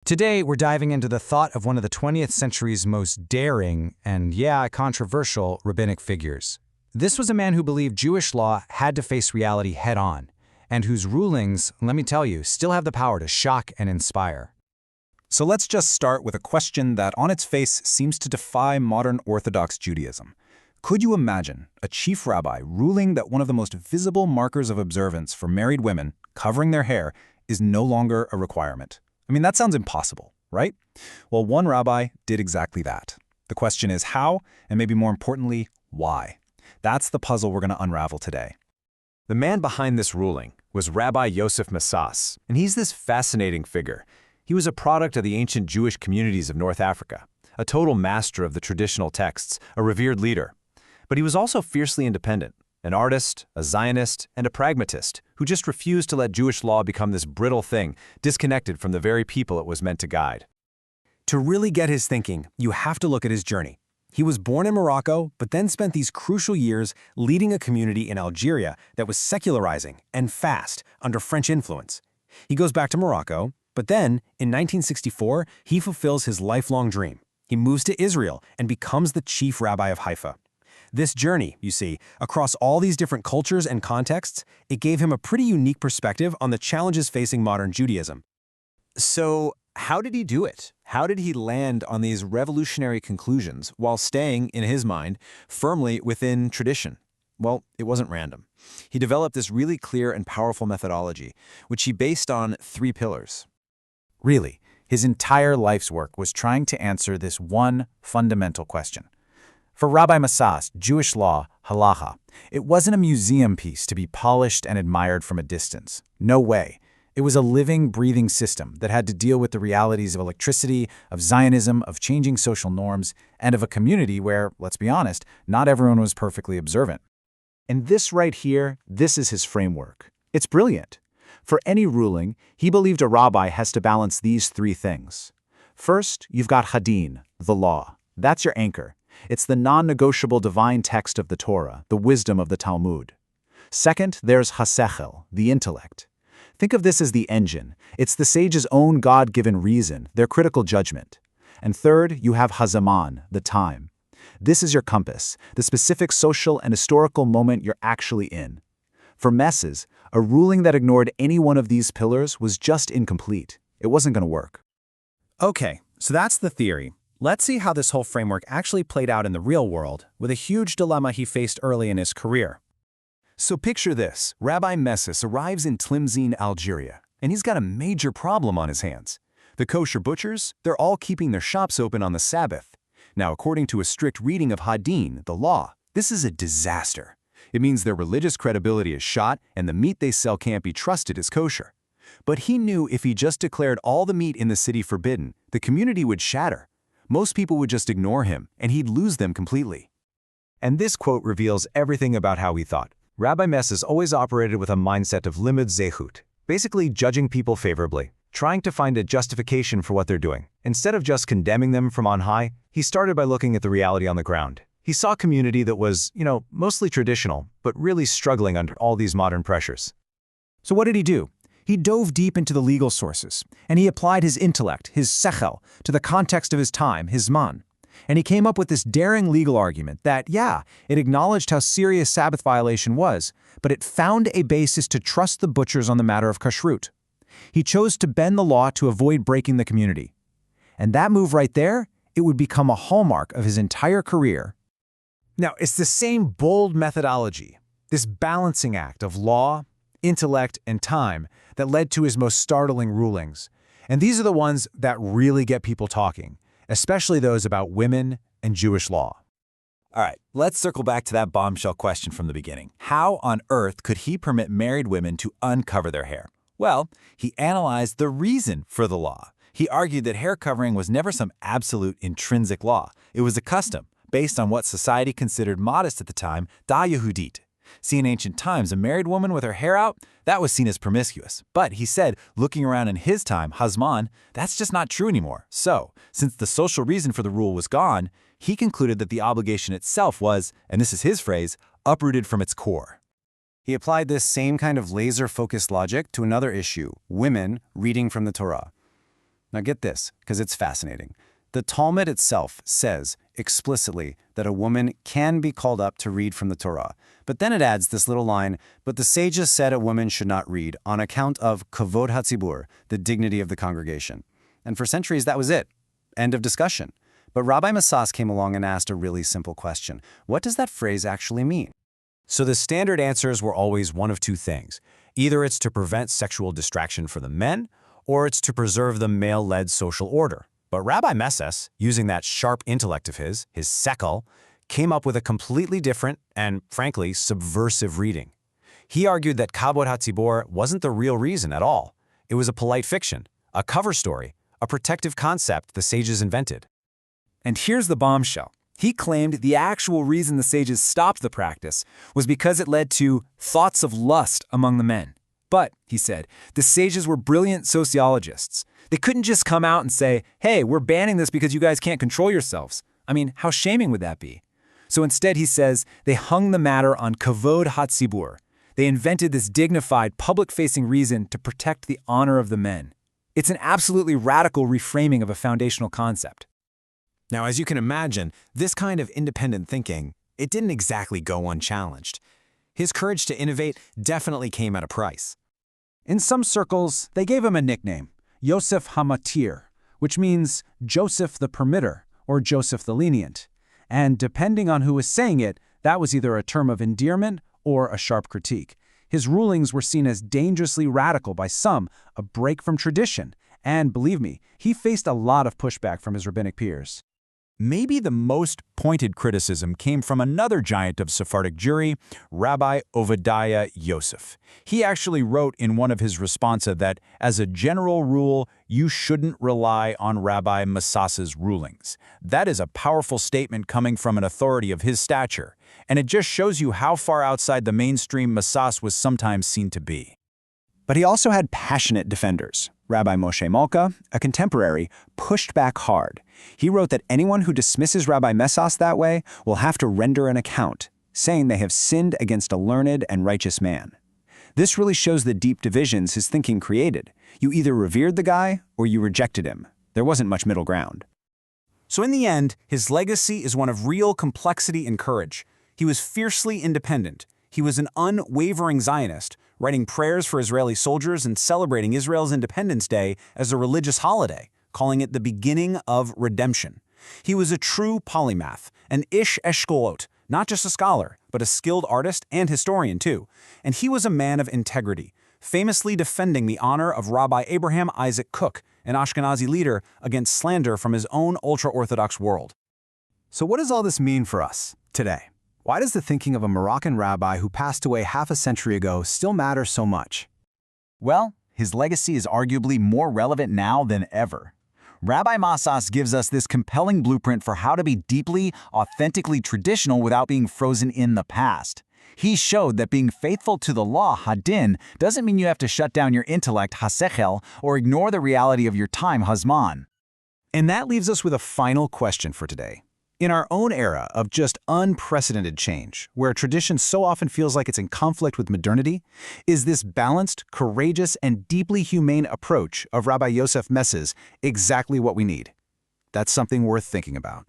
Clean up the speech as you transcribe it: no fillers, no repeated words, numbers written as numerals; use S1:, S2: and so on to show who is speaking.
S1: Today, we're diving into the thought of one of the 20th century's most daring and, controversial rabbinic figures. This was a man who believed Jewish law had to face reality head-on, and whose rulings, let me tell you, still have the power to shock and inspire.
S2: So let's just start with a question that on its face seems to defy modern Orthodox Judaism. Could you imagine a chief rabbi ruling that one of the most visible markers of observance for married women, covering their hair, is no longer a requirement? I mean, that sounds impossible, right? Well, one rabbi did exactly that. The question is how, and maybe more importantly, why? That's the puzzle we're going to unravel today.
S3: The man behind this ruling was Rabbi Yosef Massas, and he's this fascinating figure. He was a product of the ancient Jewish communities of North Africa, a total master of the traditional texts, a revered leader. But he was also fiercely independent, an artist, a Zionist, and a pragmatist who just refused to let Jewish law become this brittle thing, disconnected from the very people it was meant to guide.
S4: To really get his thinking, you have to look at his journey. He was born in Morocco, but then spent these crucial years leading a community in Algeria that was secularizing and fast under French influence. He goes back to Morocco, but then, in 1964, he fulfills his lifelong dream. He moves to Israel and becomes the chief rabbi of Haifa. This journey, you see, across all these different cultures and contexts, it gave him a pretty unique perspective on the challenges facing modern Judaism.
S3: So, how did he do it? How did he land on these revolutionary conclusions while staying, in his mind, firmly within tradition? Well, it wasn't random. He developed this really clear and powerful methodology, which he based on 3 pillars.
S1: Really, his entire life's work was trying to answer this one fundamental question. For Rabbi Massas, Jewish law, halacha, it wasn't a museum piece to be polished and admired from a distance. No way. It was a living, breathing system that had to deal with the realities of electricity, of Zionism, of changing social norms, and of a community where, let's be honest, not everyone was perfectly observant. And this right here, this is his framework. It's brilliant. For any ruling, he believed a rabbi has to balance these 3 things. First, you've got hadin, the law. That's your anchor. It's the non-negotiable divine text of the Torah, the wisdom of the Talmud. Second, there's hasechel, the intellect. Think of this as the engine. It's the sage's own God-given reason, their critical judgment. And third, you have hazaman, the time. This is your compass, the specific social and historical moment you're actually in. For Messes, a ruling that ignored any one of these pillars was just incomplete. It wasn't going to work.
S4: Okay, so that's the theory. Let's see how this whole framework actually played out in the real world, with a huge dilemma he faced early in his career.
S2: So picture this. Rabbi Messes arrives in Tlemcen, Algeria, and he's got a major problem on his hands. The kosher butchers, they're all keeping their shops open on the Sabbath. Now, according to a strict reading of Hadin, the law, this is a disaster. It means their religious credibility is shot and the meat they sell can't be trusted as kosher. But he knew if he just declared all the meat in the city forbidden, the community would shatter. Most people would just ignore him, and he'd lose them completely.
S3: And this quote reveals everything about how he thought. Rabbi Messes always operated with a mindset of limud zehut, basically judging people favorably, trying to find a justification for what they're doing. Instead of just condemning them from on high, he started by looking at the reality on the ground. He saw a community that was, mostly traditional, but really struggling under all these modern pressures.
S4: So what did he do? He dove deep into the legal sources, and he applied his intellect, his sechel, to the context of his time, his zman. And he came up with this daring legal argument that, it acknowledged how serious Sabbath violation was, but it found a basis to trust the butchers on the matter of kashrut. He chose to bend the law to avoid breaking the community. And that move right there, it would become a hallmark of his entire career.
S3: Now, it's the same bold methodology, this balancing act of law, intellect, and time that led to his most startling rulings. And these are the ones that really get people talking, especially those about women and Jewish law. All right, let's circle back to that bombshell question from the beginning. How on earth could he permit married women to uncover their hair? Well, he analyzed the reason for the law. He argued that hair covering was never some absolute intrinsic law. It was a custom, based on what society considered modest at the time, da Yehudit. See, in ancient times, a married woman with her hair out, that was seen as promiscuous. But he said, looking around in his time, Hazman, that's just not true anymore. So, since the social reason for the rule was gone, he concluded that the obligation itself was, and this is his phrase, uprooted from its core.
S4: He applied this same kind of laser-focused logic to another issue, women reading from the Torah.
S2: Now get this, because it's fascinating. The Talmud itself says explicitly that a woman can be called up to read from the Torah. But then it adds this little line, but the sages said a woman should not read on account of kavod hatzibur, the dignity of the congregation. And for centuries, that was it. End of discussion. But Rabbi Massas came along and asked a really simple question. What does that phrase actually mean?
S4: So the standard answers were always one of two things. Either it's to prevent sexual distraction for the men, or it's to preserve the male-led social order. But Rabbi Massas, using that sharp intellect of his sekel, came up with a completely different and, frankly, subversive reading. He argued that Kavod HaTzibor wasn't the real reason at all. It was a polite fiction, a cover story, a protective concept the sages invented.
S3: And here's the bombshell. He claimed the actual reason the sages stopped the practice was because it led to thoughts of lust among the men. But, he said, the sages were brilliant sociologists. They couldn't just come out and say, hey, we're banning this because you guys can't control yourselves. I mean, how shaming would that be? So instead, he says, they hung the matter on kavod hatzibur. They invented this dignified, public-facing reason to protect the honor of the men. It's an absolutely radical reframing of a foundational concept.
S4: Now, as you can imagine, this kind of independent thinking, it didn't exactly go unchallenged. His courage to innovate definitely came at a price.
S3: In some circles, they gave him a nickname, Yosef HaMatir, which means Joseph the Permitter or Joseph the Lenient. And depending on who was saying it, that was either a term of endearment or a sharp critique. His rulings were seen as dangerously radical by some, a break from tradition, and believe me, he faced a lot of pushback from his rabbinic peers.
S1: Maybe the most pointed criticism came from another giant of Sephardic Jewry, Rabbi Ovadiah Yosef. He actually wrote in one of his responsa that, as a general rule, you shouldn't rely on Rabbi Massas's rulings. That is a powerful statement coming from an authority of his stature, and it just shows you how far outside the mainstream Massas was sometimes seen to be.
S2: But he also had passionate defenders. Rabbi Moshe Malka, a contemporary, pushed back hard. He wrote that anyone who dismisses Rabbi Massas that way will have to render an account, saying they have sinned against a learned and righteous man. This really shows the deep divisions his thinking created. You either revered the guy or you rejected him. There wasn't much middle ground.
S4: So in the end, his legacy is one of real complexity and courage. He was fiercely independent. He was an unwavering Zionist, writing prayers for Israeli soldiers and celebrating Israel's Independence Day as a religious holiday, calling it the beginning of redemption. He was a true polymath, an ish eshkolot, not just a scholar, but a skilled artist and historian too. And he was a man of integrity, famously defending the honor of Rabbi Abraham Isaac Kook, an Ashkenazi leader, against slander from his own ultra-Orthodox world.
S2: So what does all this mean for us today? Why does the thinking of a Moroccan rabbi who passed away half a century ago still matter so much?
S1: Well, his legacy is arguably more relevant now than ever. Rabbi Massas gives us this compelling blueprint for how to be deeply, authentically traditional without being frozen in the past. He showed that being faithful to the law, hadin, doesn't mean you have to shut down your intellect, hasechel, or ignore the reality of your time, hazman.
S3: And that leaves us with a final question for today. In our own era of just unprecedented change, where tradition so often feels like it's in conflict with modernity, is this balanced, courageous, and deeply humane approach of Rabbi Yosef Messas exactly what we need? That's something worth thinking about.